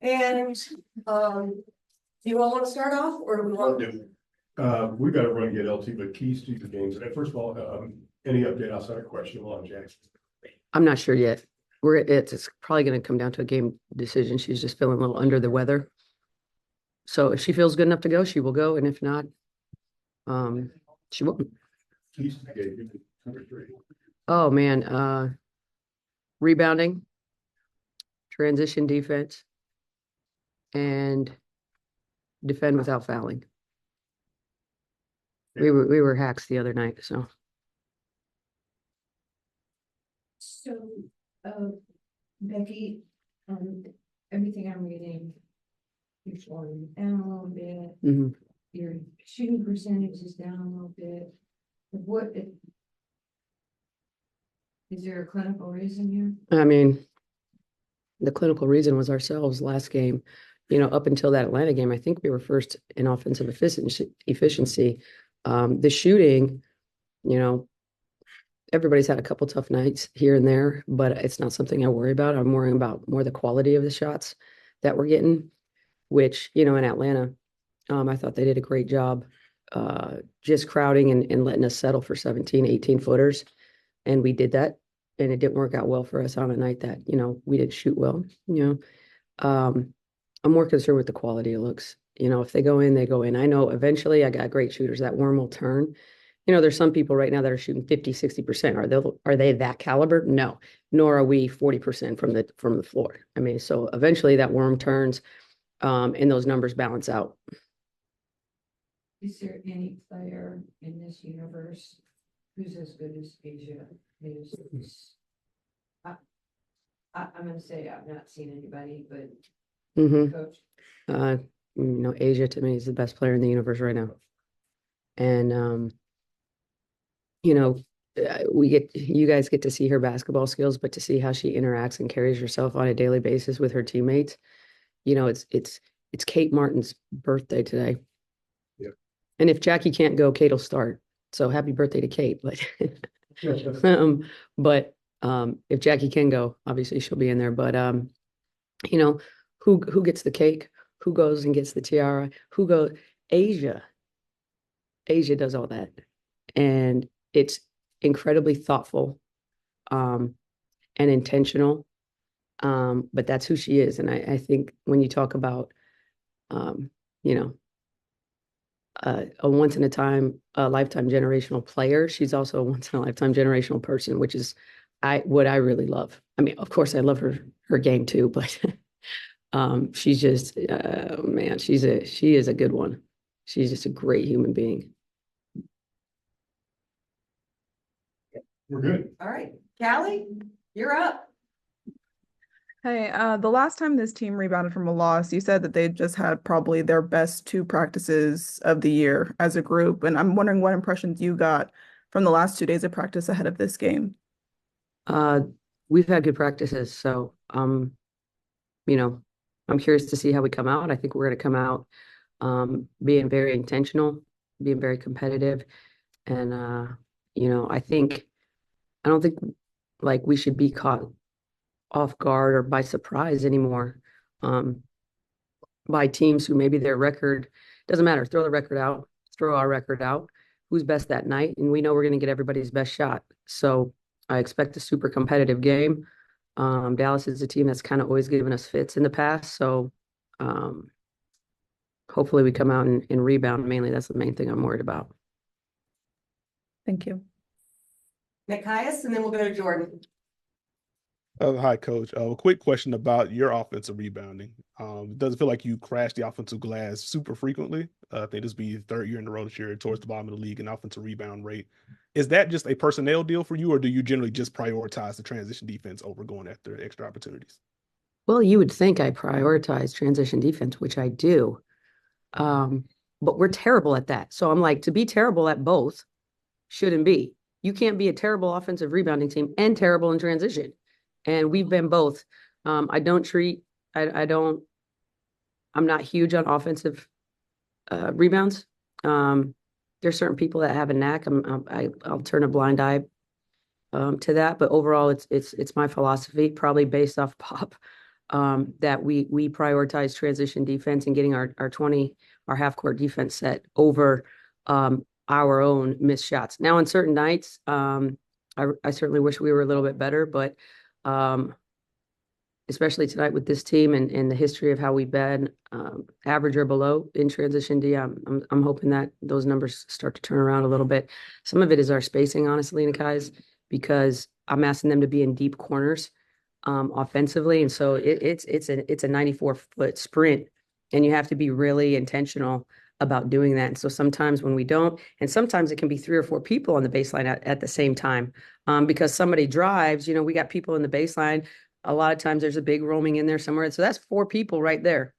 And, do you all want to start off or do we want to? We got to run and get LT, but keys to the games. First of all, any update outside of question on Jackson? I'm not sure yet. It's probably going to come down to a game decision. She's just feeling a little under the weather. So if she feels good enough to go, she will go. And if not, she won't. Keys to the game, number 3. Oh man. Rebounding, transition defense, and defend without fouling. We were hacks the other night, so. So, Becky, everything I'm reading, you're slowing down a little bit. Your shooting percentage is down a little bit. Is there a clinical reason here? I mean, the clinical reason was ourselves last game. You know, up until that Atlanta game, I think we were first in offensive efficiency. The shooting, you know, everybody's had a couple tough nights here and there, but it's not something I worry about. I'm worrying about more the quality of the shots that we're getting, which, you know, in Atlanta, I thought they did a great job just crowding and letting us settle for 17, 18 footers. And we did that. And it didn't work out well for us on a night that, you know, we didn't shoot well, you know. I'm more concerned with the quality of looks. You know, if they go in, they go in. I know eventually I got great shooters. That worm will turn. You know, there's some people right now that are shooting 50, 60%. Are they that caliber? No, nor are we 40% from the floor. I mean, so eventually that worm turns and those numbers balance out. Is there any player in this universe who's as good as Asia is? I'm going to say I've not seen anybody, but coach. You know, Asia to me is the best player in the universe right now. And, you know, you guys get to see her basketball skills, but to see how she interacts and carries herself on a daily basis with her teammates, you know, it's Kate Martin's birthday today. Yeah. And if Jackie can't go, Kate will start. So happy birthday to Kate. But, if Jackie can go, obviously she'll be in there. But, you know, who gets the cake? Who goes and gets the tiara? Who goes? Asia does all that. And it's incredibly thoughtful and intentional. But that's who she is. And I think when you talk about, you know, a once in a lifetime generational player, she's also a once in a lifetime generational person, which is what I really love. I mean, of course I love her game too, but she's just man, she is a good one. She's just a great human being. We're good. All right, Callie, you're up. Hey, the last time this team rebounded from a loss, you said that they just had probably their best 2 practices of the year as a group. And I'm wondering what impressions you got from the last 2 days of practice ahead of this game. We've had good practices. So, you know, I'm curious to see how we come out. I think we're going to come out being very intentional, being very competitive. And, you know, I don't think like we should be caught off guard or by surprise anymore by teams who maybe their record doesn't matter. Throw the record out, throw our record out. Who's best that night? And we know we're going to get everybody's best shot. So I expect a super competitive game. Dallas is a team that's kind of always given us fits in the past. So hopefully we come out and rebound. Mainly, that's the main thing I'm worried about. Thank you. Nikias, and then we'll go to Jordan. Hi, Coach. A quick question about your offensive rebounding. Does it feel like you crash the offensive glass super frequently? I think this will be the 3rd year in a row this year towards the bottom of the league in offensive rebound rate. Is that just a personnel deal for you, or do you generally just prioritize the transition defense over going after extra opportunities? Well, you would think I prioritize transition defense, which I do. But we're terrible at that. So I'm like, to be terrible at both shouldn't be. You can't be a terrible offensive rebounding team and terrible in transition. And we've been both. I'm not huge on offensive rebounds. There's certain people that have a knack. I'll turn a blind eye to that. But overall, it's my philosophy, probably based off Pop. that we prioritize transition defense and getting our half court defense set over our own missed shots. Now, on certain nights, I certainly wish we were a little bit better, but especially tonight with this team and the history of how we've been average or below in transition D, I'm hoping that those numbers start to turn around a little bit. Some of it is our spacing, honestly, Nikai's, because I'm asking them to be in deep corners offensively, and so it's a 94-foot sprint, and you have to be really intentional about doing that. And so sometimes when we don't, and sometimes it can be 3 or 4 people on the baseline at the same time, because somebody drives, we got people in the baseline. A lot of times there's a big roaming in there somewhere. So that's 4 people right there.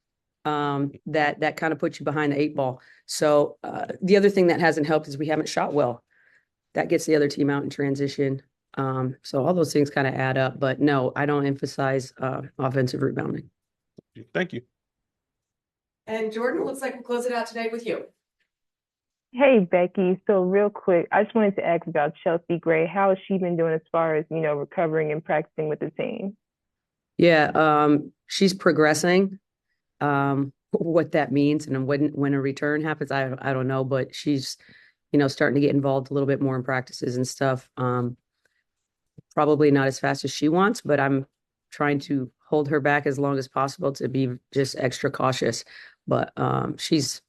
That kind of puts you behind the 8 ball. So the other thing that hasn't helped is we haven't shot well. That gets the other team out in transition. So all those things kind of add up, but no, I don't emphasize offensive rebounding. Thank you. And Jordan, it looks like we'll close it out today with you. Hey, Becky. So real quick, I just wanted to ask about Chelsea Gray. How has she been doing as far as, recovering and practicing with the team? Yeah, she's progressing. What that means and when a return happens, I don't know, but she's, starting to get involved a little bit more in practices and stuff. Probably not as fast as she wants, but I'm trying to hold her back as long as possible to be just extra cautious. But she's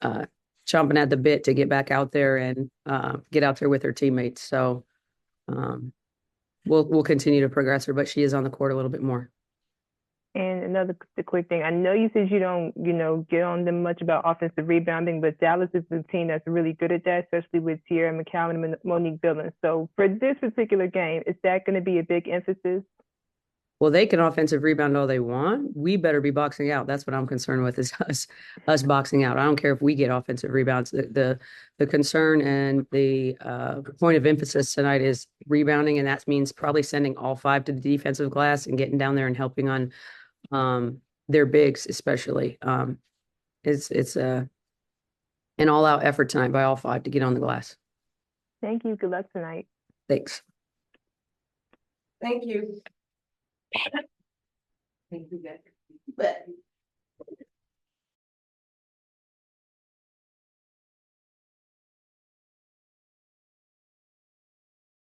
chomping at the bit to get back out there and get out there with her teammates. So we'll continue to progress her, but she is on the court a little bit more. And the quick thing, I know you said you don't, get on them much about offensive rebounding, but Dallas is a team that's really good at that, especially with Tierra McCowan and Monique Billings. So for this particular game, is that going to be a big emphasis? Well, they can offensive rebound all they want. We better be boxing out. That's what I'm concerned with, is us boxing out. I don't care if we get offensive rebounds. The concern and the point of emphasis tonight is rebounding, and that means probably sending all 5 to the defensive glass and getting down there and helping on their bigs, especially. It's an all-out effort tonight by all 5 to get on the glass. Thank you. Good luck tonight. Thanks. Thank you. Thank you, Becky.